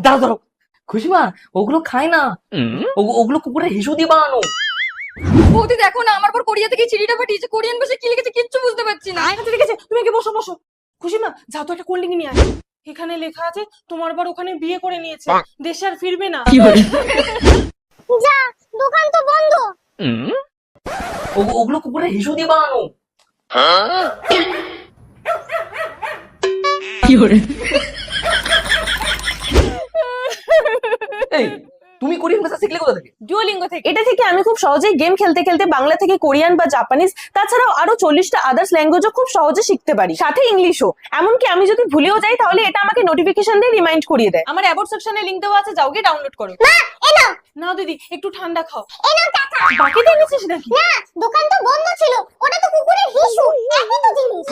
দাঁড়াও দাঁড়াও, খুশিমা ওগুলো খায় না, ওগুলো কুকুরের হিসু দিয়ে বানানো। বৌদি দেখো না, আমার পর কোরিয়া থেকে চিঠিটা পাঠিয়েছে, কোরিয়ান ভাষায় কি লিখেছে কিচ্ছু বুঝতে পারছি না। আচ্ছা ঠিক আছে, তুমি কি বসো বসো। খুশিমা যাও তো একটা কোল্ড ড্রিঙ্ক নিয়ে আসো। এখানে লেখা আছে তোমার বর ওখানে বিয়ে করে নিয়েছে, দেশে আর ফিরবে না। যা, দোকান তো বন্ধ। ওগুলো কুকুরের হিসু দিয়ে বানানো। এই তুমি কোরিয়ান ভাষা শিখলে কোথা থেকে? ডুয়োলিঙ্গো থেকে। এটা থেকে আমি খুব সহজেই গেম খেলতে খেলতে বাংলা থেকে কোরিয়ান বা জাপানিজ, তাছাড়াও আরো 40টা আদার্স ল্যাঙ্গুয়েজও খুব সহজে শিখতে পারি, সাথে ইংলিশও। এমনকি আমি যদি ভুলেও যাই তাহলে এটা আমাকে নোটিফিকেশন দিয়ে রিমাইন্ড করিয়ে দেয়। আমার অ্যাবাউট সেকশনে লিংক দেওয়া আছে, যাও গিয়ে ডাউনলোড করো। মা, এনো নাও দিদি, একটু ঠান্ডা খাও। এনো চাচা। বাকি দিয়ে নিছিস নাকি? না, দোকান তো বন্ধ ছিল, ওটা তো কুকুরের হিসু, একই তো জিনিস।